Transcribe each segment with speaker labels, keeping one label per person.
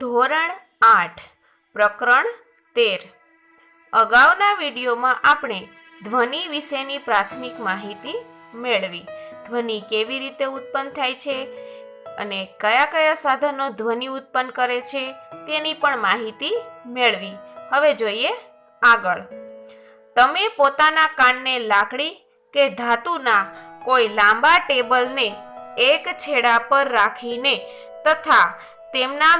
Speaker 1: ધોરણ 8 પ્રકરણ 13 અગાઉના વિડીયોમાં આપણે ધ્વનિ વિશેની પ્રાથમિક માહિતી મેળવી. ધ્વનિ કેવી રીતે ઉત્પન્ન થાય છે અને કયા કયા સાધનો ધ્વનિ ઉત્પન્ન કરે છે તેની પણ માહિતી મેળવી. હવે જોઈએ આગળ. તમે પોતાના કાનને લાકડી કે ધાતુના કોઈ લાંબા ટેબલને એક છેડા પર રાખીને તથા તેમના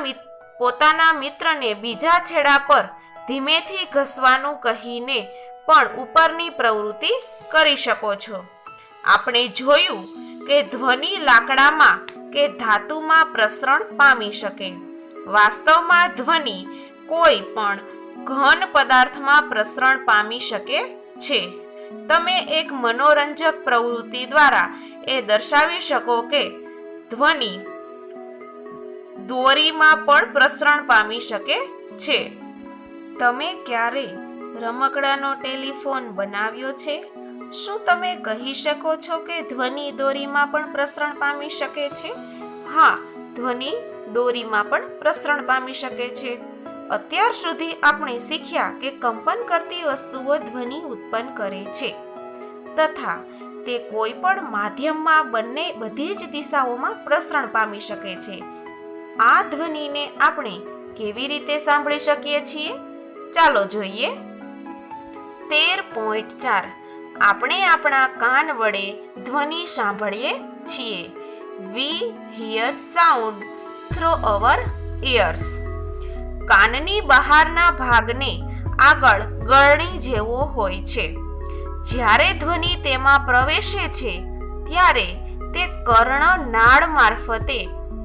Speaker 1: પોતાના મિત્રને બીજા છેડા પર ધીમેથી ઘસવાનું કહીને પણ ઉપરની પ્રવૃત્તિ કરી શકો છો. આપણે જોયું કે ધ્વનિ લાકડામાં કે ધાતુમાં પ્રસરણ પામી શકે. વાસ્તવમાં ધ્વનિ કોઈ પણ ઘન પદાર્થમાં પ્રસરણ પામી શકે છે. તમે એક મનોરંજક પ્રવૃત્તિ દ્વારા એ દર્શાવી શકો કે ધ્વનિ દોરીમાં પણ પ્રસરણ પામી શકે છે. તમે ક્યારે રમકડાનો ટેલિફોન બનાવ્યો છે? શું તમે કહી શકો છો કે ધ્વનિ દોરીમાં પણ પ્રસરણ પામી શકે છે? હા, ધ્વનિ દોરીમાં પણ પ્રસરણ પામી શકે છે. અત્યાર સુધી આપણે શીખ્યા કે કંપન કરતી વસ્તુઓ ધ્વનિ ઉત્પન્ન કરે છે તથા તે કોઈ પણ માધ્યમમાં બધી જ દિશાઓમાં પ્રસરણ પામી શકે છે. આ ધ્વનિને આપણે કેવી રીતે સાંભળી શકીએ છીએ? ચાલો જોઈએ. 13.4 આપણે આપણા કાન વડે ધ્વનિ સાંભળીએ છીએ. We hear sound through our ears. કાનની બહારના ભાગને આગળ ગળણી જેવો હોય છે. જ્યારે ધ્વનિ તેમાં પ્રવેશે છે ત્યારે તે કર્ણનાળ મારફતે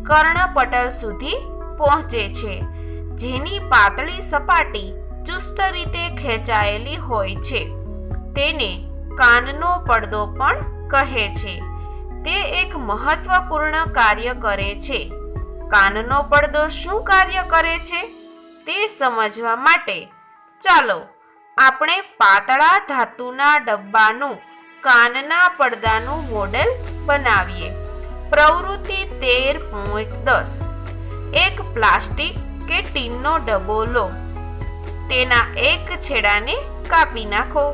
Speaker 1: કર્ણપટલ સુધી પહોંચે છે, જેની પાતળી સપાટી ચુસ્ત રીતે ખેંચાયેલી હોય છે. તેને કાનનો પડદો પણ કહે છે. તે એક મહત્વપૂર્ણ કાર્ય કરે છે. કાનનો પડદો શું કાર્ય કરે છે તે સમજવા માટે ચાલો આપણે પાતળા ધાતુના ડબ્બાનું કાનના પડદાનું મોડેલ બનાવીએ. પ્રવૃત્તિ 13.10 એક પ્લાસ્ટિક કે ટીનનો ડબ્બો લો. તેના એક છેડાને કાપી નાખો.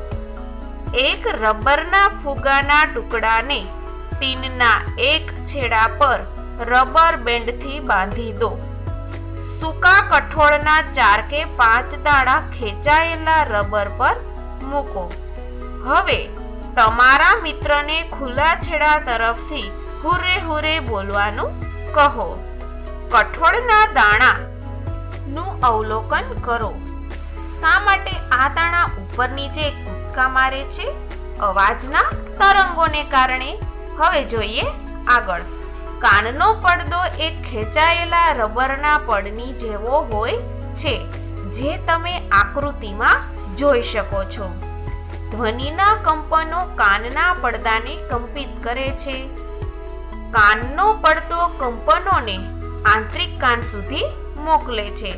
Speaker 1: એક રબરના ફુગ્ગાના ટુકડાને ટીનના એક છેડા પર રબર બેન્ડથી બાંધી દો. સૂકા કઠોળના 4 કે 5 દાણા ખેંચાયેલા રબર પર મૂકો. હવે તમારા મિત્રને ખુલ્લા છેડા તરફથી હુરે હુરે બોલવાનું કહો. કઠોળના દાણાનું અવલોકન કરો. શા માટે આ દાણા ઉપર નીચે કૂદકા મારે છે? અવાજના તરંગોને કારણે. હવે જોઈએ આગળ. કાનનો પડદો એક ખેંચાયેલા રબરના પડની જેવો હોય છે, જે તમે આકૃતિમાં જોઈ શકો છો. ધ્વનિના કંપનો કાનના પડદાને કંપિત કરે છે. કાનનો પડદો કંપનોને આંતરિક કાન સુધી મોકલે છે.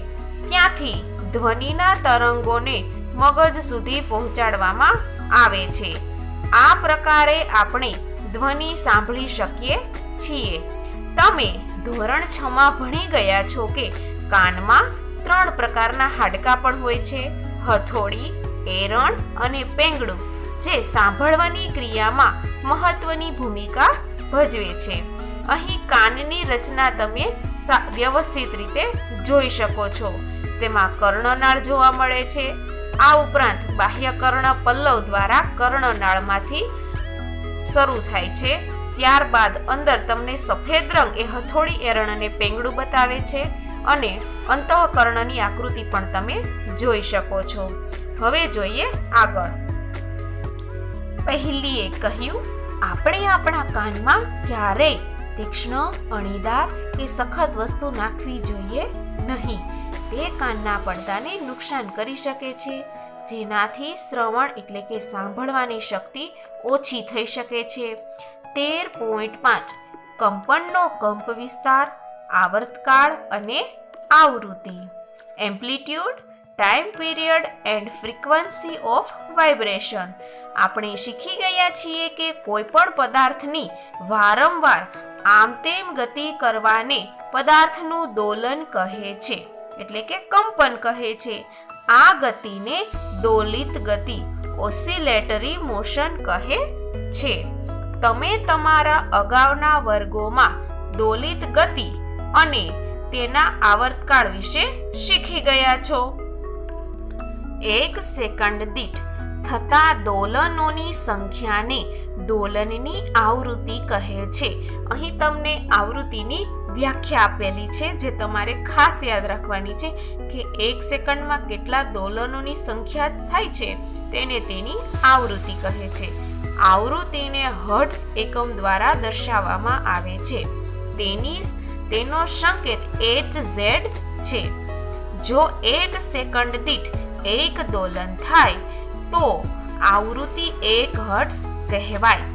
Speaker 1: ત્યાંથી ધ્વનિના તરંગોને મગજ સુધી પહોંચાડવામાં આવે છે. આ પ્રકારે આપણે ધ્વનિ સાંભળી શકીએ છીએ. તમે ધોરણ 6 માં ભણી ગયા છો કે કાનમાં 3 પ્રકારના હાડકાં પણ હોય છે: હથોડી, એરણ અને પેંગડું, જે સાંભળવાની ક્રિયામાં મહત્વની ભૂમિકા ભજવે છે. અહીં કાનની રચના તમે વ્યવસ્થિત રીતે જોઈ શકો છો. તેમાં કર્ણનાળ જોવા મળે છે. આ ઉપરાંત બાહ્ય કર્ણ પલ્લવ દ્વારા કર્ણનાળમાંથી શરૂ થાય છે. ત્યારબાદ અંદર તમને સફેદ રંગ એ હથોડી, એરણ અને પેંગડું બતાવે છે અને અંતઃકર્ણની આકૃતિ પણ તમે જોઈ શકો છો. હવે જોઈએ આગળ. પહેલીએ કહ્યું, આપણે આપણા કાનમાં ક્યારેય તીક્ષ્ણ, અણીદાર કે સખત વસ્તુ નાખવી જોઈએ નહીં. તે કાનના પડદાને નુકસાન કરી શકે છે, જેનાથી શ્રવણ એટલે કે સાંભળવાની શક્તિ ઓછી થઈ શકે છે. 13.5 કંપનનો કંપ વિસ્તાર, આવર્તકાળ અને આવૃત્તિ. Amplitude, time period and frequency of vibration. આપણે શીખી ગયા છીએ કે કોઈ પણ પદાર્થની વારંવાર આમ તેમ ગતિ કરવાને પદાર્થનું દોલન કહે છે, એટલે કે કંપન કહે છે. આ ગતિને દોલિત ગતિ ઓસિલેટરી મોશન કહે છે. તમે તમારા અગાઉના વર્ગોમાં દોલિત ગતિ અને તેના આવર્તકાળ વિશે શીખી ગયા છો. 1 સેકન્ડ દીઠ થતા દોલનોની સંખ્યાને દોલનની આવૃત્તિ કહે છે. અહીં તમને આવૃત્તિની વ્યાખ્યા આપેલી છે, જે તમારે ખાસ યાદ રાખવાની છે કે 1 સેકન્ડમાં કેટલા દોલનોની સંખ્યા થાય છે તેને તેની આવૃત્તિ કહે છે. આવૃત્તિને હર્ટ્ઝ એકમ દ્વારા દર્શાવવામાં આવે છે. તેનો સંકેત Hz છે. જો 1 સેકન્ડ દીઠ 1 દોલન થાય તો આવૃત્તિ 1 હર્ટ્ઝ કહેવાય.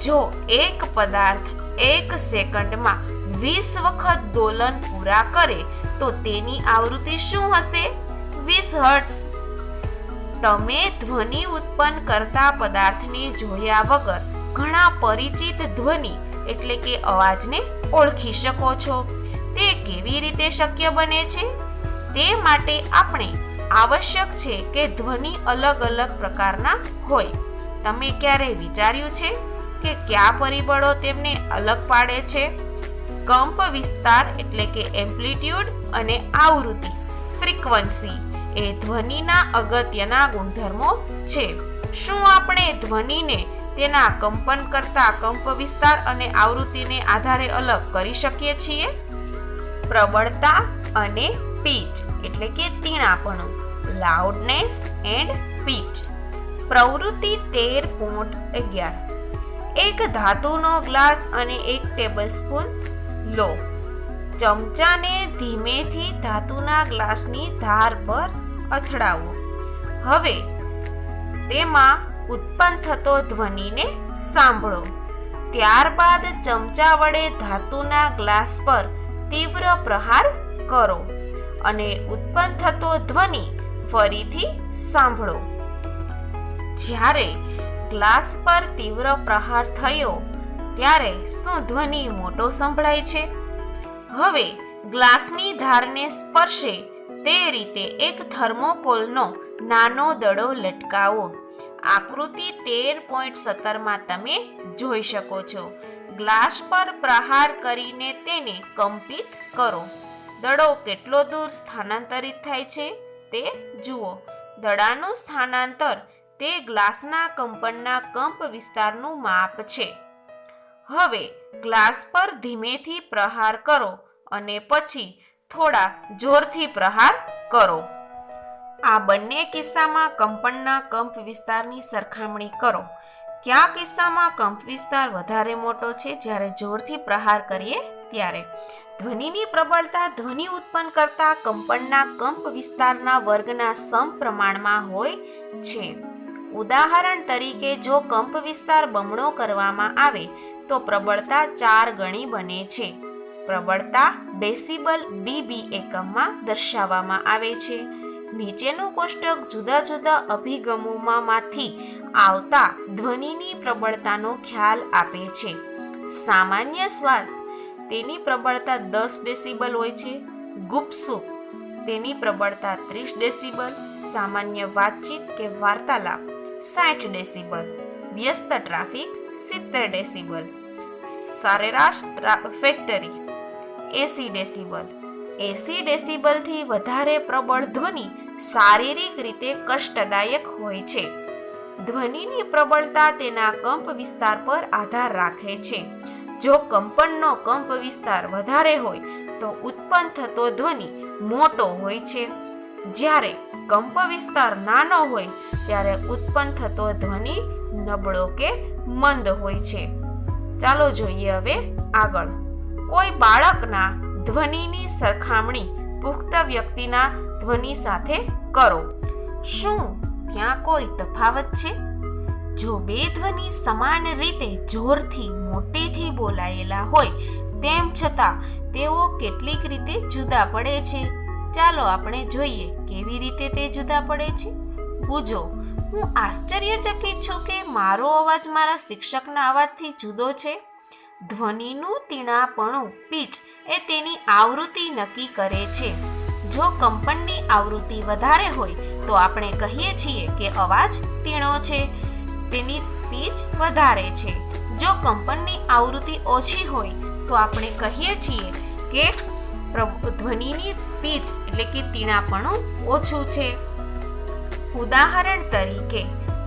Speaker 1: જો એક પદાર્થ 1 સેકન્ડમાં 20 વખત દોલન પૂરા કરે તો તેની આવૃત્તિ શું હશે? 20 હર્ટ્ઝ. તમે ધ્વનિ ઉત્પન્ન કરતા પદાર્થને જોયા વગર ઘણા પરિચિત ધ્વનિ એટલે કે અવાજને ઓળખી શકો છો. તે કેવી રીતે શક્ય બને છે? તે માટે આપણે આવશ્યક છે કે ધ્વનિ અલગ અલગ પ્રકારના હોય. તમે ક્યારે વિચાર્યું છે કે કયા પરિબળો તેમને અલગ પાડે છે? કંપ વિસ્તાર એટલે કે એમ્પ્લિટ્યુડ અને આવૃત્તિ ફ્રીક્વન્સી એ ધ્વનિના અગત્યના ગુણધર્મો છે. શું આપણે ધ્વનિને તેના કંપન કરતા કંપ વિસ્તાર અને આવૃત્તિને આધારે અલગ કરી શકીએ છીએ? પ્રબળતા અને પીચ એટલે કે તીણાપણું, લાઉડનેસ એન્ડ પીચ. પ્રવૃત્તિ 13.11. એક ધાતુનો ગ્લાસ અને 1 ટેબલસ્પૂન લો. ચમચાને ધીમેથી ધાતુના ગ્લાસની ધાર પર અથડાવો. હવે તેમાં ઉત્પન્ન થતો ધ્વનિને સાંભળો. ત્યારબાદ ચમચા વડે ધાતુના ગ્લાસ પર તીવ્ર પ્રહાર કરો અને ઉત્પન્ન થતો ધ્વનિ ફરીથી સાંભળો. જ્યારે ગ્લાસ પર તીવ્ર પ્રહાર થયો ત્યારે શું ધ્વનિ મોટો સંભળાય છે? હવે ગ્લાસની ધારને સ્પર્શે તે રીતે એક થર્મોકોલનો નાનો દડો લટકાવો. આકૃતિ 13.17 તમે જોઈ શકો છો. ગ્લાસ પર પ્રહાર કરીને તેને કંપિત કરો. દડો કેટલો દૂર સ્થાનાંતરિત થાય છે તે જુઓ. દડાનું સ્થાનાંતર તે ગ્લાસના કંપનના કંપ વિસ્તારનું માપ છે. હવે ગ્લાસ પર ધીમેથી પ્રહાર કરો અને પછી થોડા જોરથી પ્રહાર કરો. આ બંને કિસ્સામાં કંપનના કંપ વિસ્તારની સરખામણી કરો. કયા કિસ્સામાં કંપ વિસ્તાર વધારે મોટો છે જ્યારે જોરથી પ્રહાર કરીએ ત્યારે? ધ્વનિની પ્રબળતા ધ્વનિ ઉત્પન્ન કરતા કંપનના કંપ વિસ્તારના વર્ગના સમપ્રમાણમાં હોય છે. ઉદાહરણ તરીકે જો કંપ વિસ્તાર બમણો કરવામાં આવે તો પ્રબળતા 4 ગણી બને છે. પ્રબળતા ડેસિબલ ડીબી એકમમાં દર્શાવવામાં આવે છે. નીચેનું કોષ્ટક જુદા જુદા અભિગમોમાંથી આવતા ધ્વનિની પ્રબળતાનો ખ્યાલ આપે છે. સામાન્ય શ્વાસ તેની પ્રબળતા 10 ડેસિબલ હોય છે. ગુપસુપ તેની પ્રબળતા 30 ડેસિબલ. સામાન્ય વાતચીત કે વાર્તાલાપ 60 ડેસિબલ. વ્યસ્ત ટ્રાફિક 70 ડેસિબલ. સરેરાશ ફેક્ટરી 80 ડેસિબલ. 80 ડેસિબલથી વધારે પ્રબળ ધ્વનિ શારીરિક રીતે કષ્ટદાયક હોય છે. ધ્વનિની પ્રબળતા તેના કંપ વિસ્તાર પર આધાર રાખે છે. જો કંપનનો કંપ વિસ્તાર વધારે હોય તો ઉત્પન્ન થતો ધ્વનિ મોટો હોય છે. જ્યારે કંપ વિસ્તાર નાનો હોય ત્યારે ઉત્પન્ન થતો ધ્વનિ નબળો કે મંદ હોય છે. ચાલો જોઈએ હવે આગળ. કોઈ બાળકના ધ્વનિની સરખામણી પુખ્ત વ્યક્તિના ધ્વનિ સાથે કરો. શું ત્યાં કોઈ તફાવત છે? જો બે ધ્વનિ સમાન રીતે જોરથી મોટેથી બોલાયેલા હોય તેમ છતાં તેઓ કેટલીક રીતે જુદા પડે છે. ચાલો આપણે જોઈએ કેવી રીતે તે જુદા પડે છે. પૂછો, હું આશ્ચર્યચકિત છું કે મારો અવાજ મારા શિક્ષકના અવાજથી જુદો છે. ધ્વનિનું તીણાપણું પીચ એ તેની આવૃત્તિ નક્કી કરે છે. જો કંપનની આવૃત્તિ વધારે હોય તો આપણે કહીએ છીએ કે અવાજ તીણો છે, તેની પીચ વધારે છે. જો કંપનની આવૃત્તિ ઓછી હોય તો આપણે કહીએ છીએ કે ધ્વનિની પીચ એટલે કે તીણાપણું ઓછું છે. ઉદાહરણ તરીકે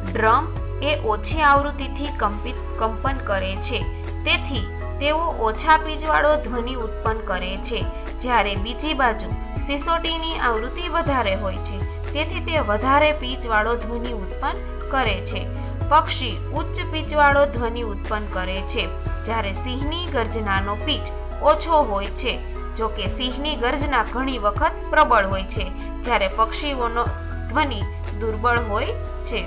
Speaker 1: ડ્રમ એ ઓછી આવૃત્તિથી કંપન કરે છે, તેથી તેઓ ઓછા પીચવાળો ધ્વનિ ઉત્પન્ન કરે છે. જ્યારે બીજી બાજુ સિસોટીની આવૃત્તિ વધારે હોય છે, તેથી તે વધારે પીચવાળો ધ્વનિ ઉત્પન્ન કરે છે. પક્ષી ઉચ્ચ પીચવાળો ધ્વનિ ઉત્પન્ન કરે છે, જ્યારે સિંહની ગર્જનાનો પીચ ઓછો હોય છે. જો કે સિંહની ગર્જના ઘણી વખત પ્રબળ હોય છે, જ્યારે પક્ષીઓનો ધ્વનિ દુર્બળ હોય છે.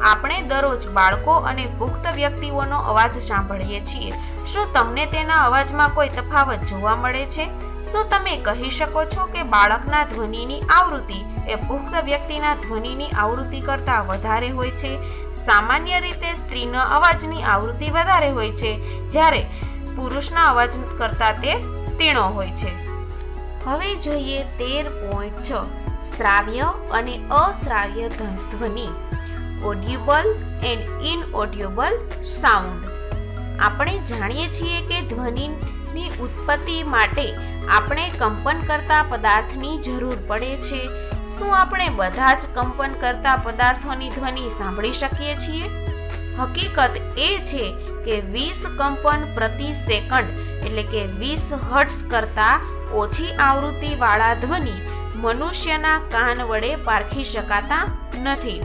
Speaker 1: આપણે દરરોજ બાળકો અને પુખ્ત વ્યક્તિઓનો અવાજ સાંભળીએ છીએ. શું તમને તેના અવાજમાં કોઈ તફાવત જોવા મળે છે? શું તમે કહી શકો છો કે બાળકના ધ્વનિની આવૃત્તિ એ પુખ્ત વ્યક્તિના ધ્વનિની આવૃત્તિ કરતાં વધારે હોય છે? સામાન્ય રીતે સ્ત્રીના અવાજની આવૃત્તિ વધારે હોય છે, જ્યારે પુરુષના અવાજ કરતાં તે તીણો હોય છે. હવે જોઈએ 13.6 શ્રાવ્ય અને અશ્રાવ્ય ધ્વનિ, ઓડિયબલ એન્ડ ઇનઓડિયબલ સાઉન્ડ. આપણે જાણીએ છીએ કે ધ્વનિની ઉત્પત્તિ માટે આપણે કંપન કરતા પદાર્થની જરૂર પડે છે. શું આપણે બધા જ કંપન કરતા પદાર્થોની ધ્વનિ સાંભળી શકીએ છીએ? હકીકત એ છે કે 20 કંપન પ્રતિ સેકન્ડ એટલે કે 20 હર્ટ્ઝ કરતાં ઓછી આવૃત્તિવાળા ધ્વનિ મનુષ્યના કાન વડે પારખી શકાતા નથી.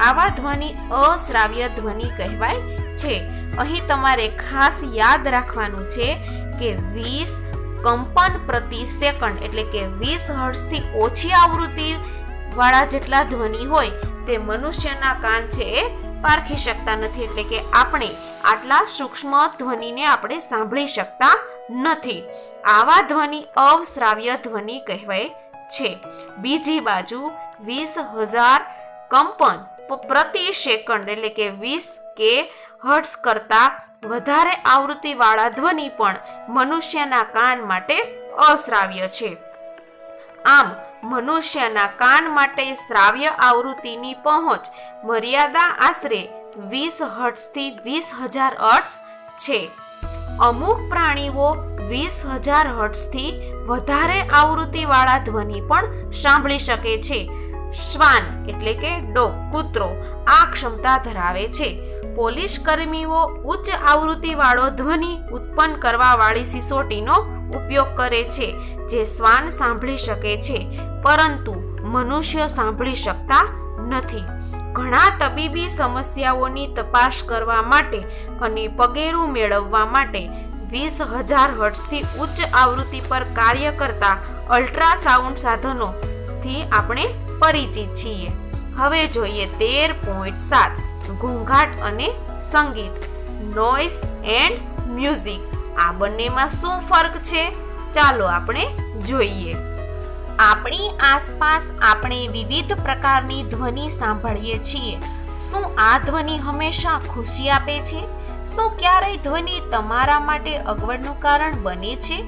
Speaker 1: આવા ધ્વનિ અશ્રાવ્ય ધ્વનિ કહેવાય છે. અહીં તમારે ખાસ યાદ રાખવાનું છે કે 20 કંપન પ્રતિ સેકન્ડ એટલે કે 20 હર્ટ્ઝથી ઓછી આવૃત્તિ વાળા જેટલા ધ્વનિ હોય તે મનુષ્યના કાન છે એ પારખી શકતા નથી. એટલે કે આપણે આટલા સૂક્ષ્મ ધ્વનિને આપણે સાંભળી શકતા નથી. આવા ધ્વનિ અશ્રાવ્ય ધ્વનિ કહેવાય છે. બીજી બાજુ 20,000 કંપન પ્રતિ સેકન્ડ એટલે કે 20 હર્ટ્ઝ કરતા વધારે આવૃત્તિવાળા ધ્વનિ પણ મનુષ્યના કાન માટે અશ્રાવ્ય છે. આમ મનુષ્યના કાન માટે શ્રાવ્ય આવૃત્તિની પહોંચ મર્યાદા આશરે 20 હર્ટ્ઝથી 20,000 હર્ટ્ઝ છે. અમુક પ્રાણીઓ 20,000 હર્ટ્ઝથી વધારે આવૃત્તિવાળા ધ્વનિ પણ સાંભળી શકે છે. શ્વાન એટલે કે ડોગ, કૂતરો આ ક્ષમતા ધરાવે છે. પોલીસ કર્મીઓ ઉચ્ચ આવૃત્તિવાળો ધ્વનિ ઉત્પન્ન કરવા વાળી સિસોટીનો ઉપયોગ કરે છે, જે શ્વાન સાંભળી શકે છે, પરંતુ મનુષ્ય સાંભળી શકતા નથી. ઘણા તબીબી સમસ્યાઓની તપાસ કરવા માટે અને પગેરું મેળવવા માટે 20,000 હર્ટ્ઝથી ઉચ્ચ આવૃત્તિ પર કાર્ય કરતા અલ્ટ્રાસાઉન્ડ સાધનોથી આપણે પરિચિત છીએ. હવે જોઈએ 13.7 ઘોંઘાટ અને સંગીત, નોઇસ એન્ડ મ્યુઝિક. આ બંનેમાં શું ફરક છે? ચાલો આપણે જોઈએ. આપણી આસપાસ આપણે વિવિધ પ્રકારની ધ્વનિ સાંભળીએ છીએ. શું આ ધ્વનિ હંમેશા ખુશી આપે છે? શું ક્યારેય ધ્વનિ તમારા માટે અગવડનું કારણ બને છે?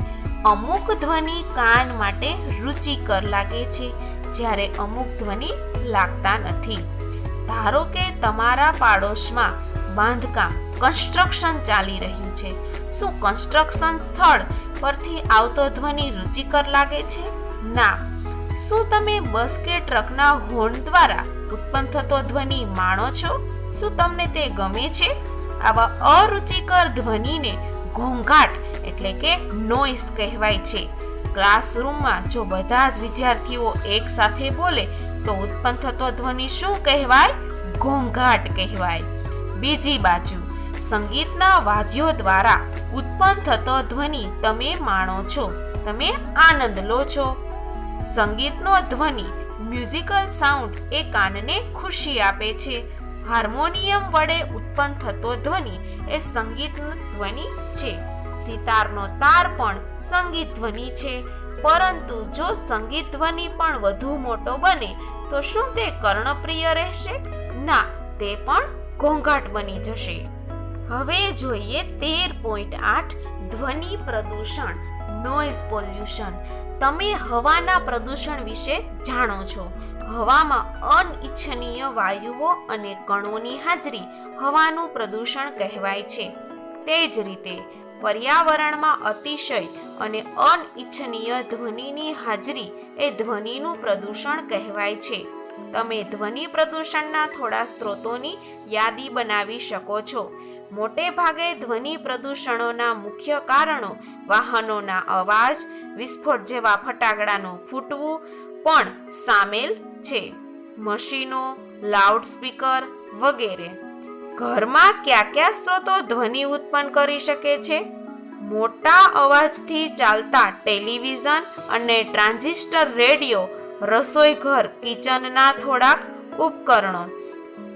Speaker 1: અમુક ધ્વનિ કાન માટે રુચિકર લાગે છે, જ્યારે અમુક ધ્વનિ લાગતા નથી. ધારો કે તમારા પાડોશમાં બાંધકામ કન્સ્ટ્રક્શન ચાલી રહ્યું છે. શું કન્સ્ટ્રક્શન સ્થળ પરથી આવતો ધ્વનિ રુચિકર લાગે છે? ના. શું તમે બસ કે ટ્રકના હોર્ન દ્વારા ઉત્પન્ન થતો ધ્વનિ માણો છો? શું તમને તે ગમે છે? આવા અરુચિકર ધ્વનિને ઘોંઘાટ એટલે કે નોઇસ કહેવાય છે. ક્લાસરૂમમાં જો બધા જ વિદ્યાર્થીઓ એક સાથે બોલે તો ઉત્પન્ન થતો ધ્વનિ શું કહેવાય? ઘોંઘાટ કહેવાય. બીજી બાજુ સંગીતના વાદ્યો દ્વારા ઉત્પન્ન થતો ધ્વનિ તમે માણો છો, તમે આનંદ લો છો. સંગીતનો ધ્વનિ મ્યુઝિકલ સાઉન્ડ એ કાનને ખુશી આપે છે. હાર્મોનિયમ વડે ઉત્પન્ન થતો ધ્વનિ એ સંગીત ધ્વનિ છે. સિતારનો તાર પણ સંગીત ધ્વનિ છે. પરંતુ જો સંગીત ધ્વનિ પણ વધુ મોટો બને તો શું તે કર્ણપ્રિય રહેશે? ના, તે પણ ઘોંઘાટ બની જશે. હવે જોઈએ 13.8 ધ્વનિ પ્રદૂષણ, નોઇઝ પોલ્યુશન. તમે હવાના પ્રદૂષણ વિશે જાણો છો. હવામાં અનિચ્છનીય વાયુઓ અને કણોની હાજરી હવાનું પ્રદૂષણ કહેવાય છે. તે જ રીતે પર્યાવરણમાં અતિશય અને અનિચ્છનીય ધ્વનિની હાજરી એ ધ્વનિનું પ્રદૂષણ કહેવાય છે. તમે ધ્વનિ પ્રદૂષણના થોડા સ્ત્રોતોની યાદી બનાવી શકો છો. મોટે ભાગે ધ્વનિ પ્રદૂષણોના મુખ્ય કારણો વાહનોના અવાજ, વિસ્ફોટ જેવા ફટાકડાનું ફૂટવું પણ સામેલ છે, મશીનો, લાઉડસ્પીકર વગેરે. ઘરમાં કયા સ્ત્રોતો ધ્વનિ ઉત્પન્ન કરી શકે છે? મોટા અવાજથી ચાલતા ટેલિવિઝન અને ટ્રાન્ઝિસ્ટર રેડિયો, રસોઈ ઘર કિચનના થોડાક ઉપકરણો,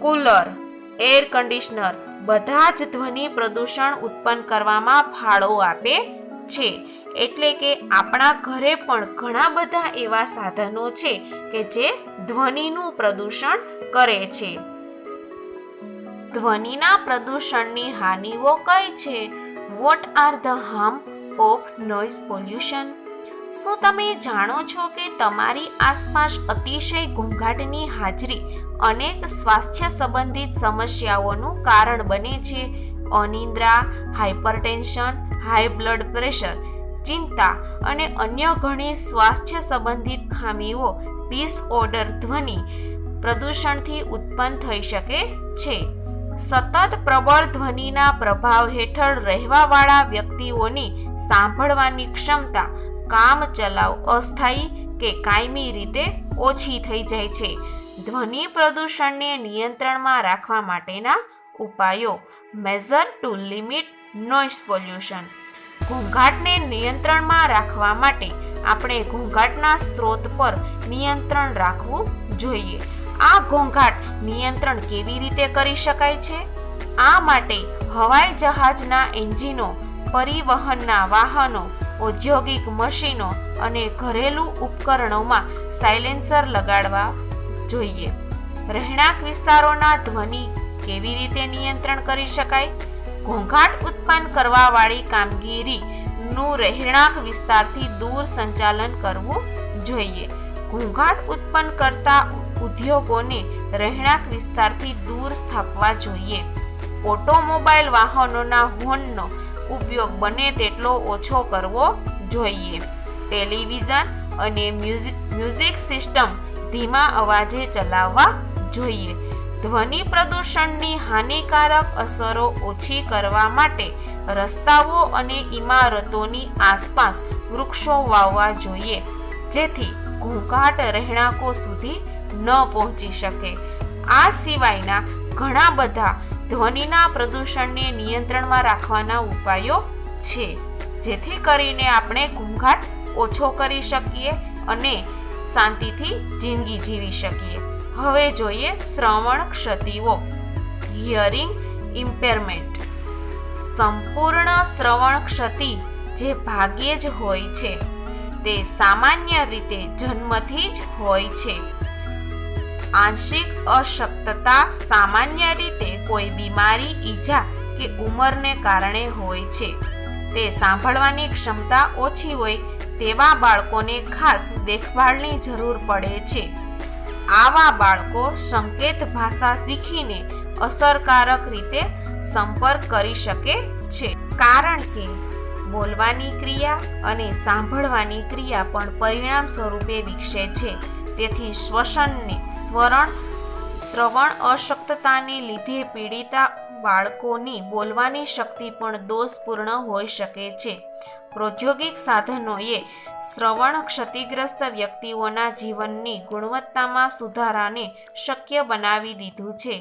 Speaker 1: કુલર, એર કન્ડિશનર બધા જ ધ્વનિ પ્રદૂષણ ઉત્પન્ન કરવામાં ફાળો આપે છે. એટલે કે આપણા ઘરે પણ ઘણા બધા એવા સાધનો છે કે જે ધ્વનિનું પ્રદૂષણ કરે છે. ધ્વનિના પ્રદૂષણની હાનિઓ કઈ છે? What are the harm of noise pollution? શું તમે જાણો છો કે તમારી આસપાસ અતિશય ઘોંઘાટની હાજરી અનેક સ્વાસ્થ્ય સંબંધિત સમસ્યાઓનું કારણ બને છે? અનિદ્રા, હાઇપરટેન્શન, હાઈ બ્લડ પ્રેશર, ચિંતા અને અન્ય ઘણી સ્વાસ્થ્ય સંબંધિત ખામીઓ ડિસઓર્ડર ધ્વનિ પ્રદૂષણથી ઉત્પન્ન થઈ શકે છે. સતત પ્રબળ ધ્વનિના પ્રભાવ હેઠળ રહેવાવાળા વ્યક્તિઓની સાંભળવાની ક્ષમતા કામચલાઉ, અસ્થાયી કે કાયમી રીતે ઓછી થઈ જાય છે. ધ્વનિ પ્રદૂષણને નિયંત્રણમાં રાખવા માટેના ઉપાયો. Measure to limit noise pollution. ઘોંઘાટને નિયંત્રણમાં રાખવા માટે આપણે ઘોંઘાટના સ્ત્રોત પર નિયંત્રણ રાખવું જોઈએ. આ ઘોંઘાટ નિયંત્રણ કેવી રીતે કરી શકાય છે? આ માટે હવાઈ જહાજના એન્જિનો, પરિવહનના વાહનો, ઔદ્યોગિક મશીનો અને ઘરેલું ઉપકરણોમાં સાયલેન્સર લગાડવા જોઈએ. રહેણાંક વિસ્તારોના ધ્વનિ કેવી રીતે નિયંત્રણ કરી શકાય? ઘોંઘાટ ઉત્પન્ન કરવાવાળી કામગીરીનું રહેણાંક વિસ્તારથી દૂર સંચાલન કરવું જોઈએ. ઘોંઘાટ ઉત્પન્ન કરતા ઉદ્યોગોને રહેણાંક વિસ્તારથી દૂર સ્થાપવા જોઈએ. ઓટોમોબાઈલ વાહનોના હોર્નનો ઉપયોગ બને તેટલો ઓછો કરવો જોઈએ. ટેલિવિઝન અને મ્યુઝિક સિસ્ટમ ધીમા અવાજે ચલાવવા જોઈએ. ધ્વનિ પ્રદૂષણની હાનિકારક અસરો ઓછી કરવા માટે રસ્તાઓ અને ઇમારતોની આસપાસ વૃક્ષો વાવવા જોઈએ, જેથી ઘોંઘાટ રહેણાંકો સુધી ન પહોંચી શકે. આ સિવાયના ઘણા બધા ધ્વનિના પ્રદૂષણને નિયંત્રણમાં રાખવાના ઉપાયો છે, જેથી કરીને આપણે ઘોંઘાટ ઓછો કરી શકીએ અને શાંતિથી જિંદગી જીવી શકીએ. હવે જોઈએ શ્રવણ ક્ષતિઓ. હિયરિંગ ઇમ્પેરમેન્ટ. સંપૂર્ણ શ્રવણ ક્ષતિ જે ભાગ્યે જ હોય છે, તે સામાન્ય રીતે જન્મથી જ હોય છે. આંશિક અશક્તતા સામાન્ય રીતે કોઈ બીમારી, ઈજા કે ઉંમરને કારણે હોય છે. તે સાંભળવાની ક્ષમતા ઓછી હોય તેવા બાળકોને ખાસ દેખભાળની જરૂર પડે છે. આવા બાળકો સંકેત ભાષા શીખીને અસરકારક રીતે સંપર્ક કરી શકે છે, કારણ કે બોલવાની ક્રિયા અને સાંભળવાની ક્રિયા પણ પરિણામ સ્વરૂપે વિકસે છે. તેથી શ્રવણ અશક્તતાને લીધે પીડિતા બાળકોની બોલવાની શક્તિ પણ દોષપૂર્ણ હોઈ શકે છે. પ્રૌદ્યોગિક સાધનોએ શ્રવણ ક્ષતિગ્રસ્ત વ્યક્તિઓના જીવનની ગુણવત્તામાં સુધારાને શક્ય બનાવી દીધું છે.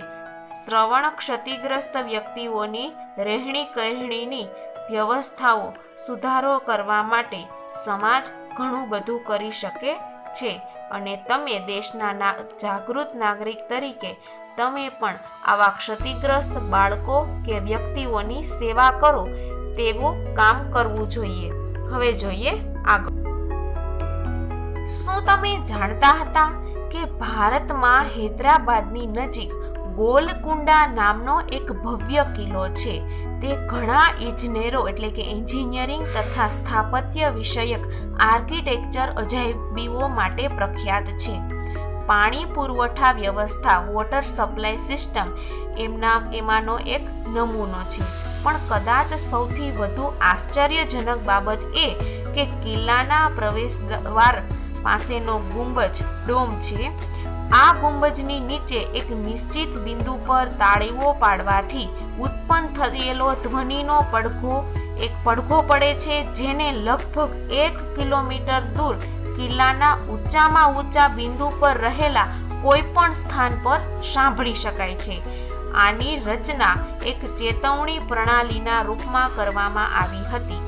Speaker 1: શ્રવણ ક્ષતિગ્રસ્ત વ્યક્તિઓની રહેણી કહેણીની વ્યવસ્થાઓ સુધારો કરવા માટે સમાજ ઘણું બધું કરી શકે છે અને તમે દેશના જાગૃત નાગરિક તરીકે તમે પણ આવા ક્ષતિગ્રસ્ત બાળકો કે વ્યક્તિઓની સેવા કરો તેવું કામ કરવું જોઈએ. હવે જોઈએ આગળ. શું તમે જાણતા હતા કે ભારતમાં હૈદરાબાદની નજીક ગોલકુંડા નામનો એક ભવ્ય કિલ્લો છે? તે ઘણા ઇજનેરો એટલે કે એન્જિનિયરિંગ તથા સ્થાપત્ય વિષયક આર્કિટેક્ચર અજાયબીઓ માટે પ્રખ્યાત છે. પાણી પુરવઠા વ્યવસ્થા વોટર સપ્લાય સિસ્ટમ એમાંનો એક નમૂનો છે. પણ કદાચ સૌથી વધુ આશ્ચર્યજનક બાબત એ કે કિલ્લાના પ્રવેશદ્વાર પાસેનો ગુંબજ ડોમ છે. આ ગુંબજની નીચે એક નિશ્ચિત બિંદુ પર તાળીઓ પાડવાથી ઉત્પન્ન થયેલો ધ્વનિનો પડઘો પડે છે, જેને લગભગ 1 કિલોમીટર દૂર કિલ્લાના ઊંચામાં ઊંચા બિંદુ પર રહેલા કોઈ પણ સ્થાન પર સાંભળી શકાય છે. આની રચના એક ચેતવણી પ્રણાલીના રૂપમાં કરવામાં આવી હતી.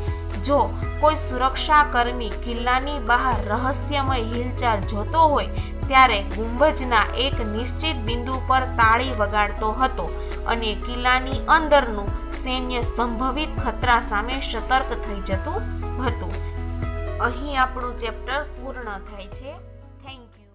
Speaker 1: જો કોઈ સુરક્ષાકર્મી કિલ્લાની બહાર રહસ્યમય હિલચાલ જોતો હોય ત્યારે ગુંબજના એક નિશ્ચિત બિંદુ પર તાળી વગાડતો હતો અને કિલ્લાની અંદરનું સૈન્ય સંભવિત ખતરા સામે સતર્ક થઈ જતું હતું. અહીં આપણું ચેપ્ટર પૂર્ણ થાય છે. Thank you.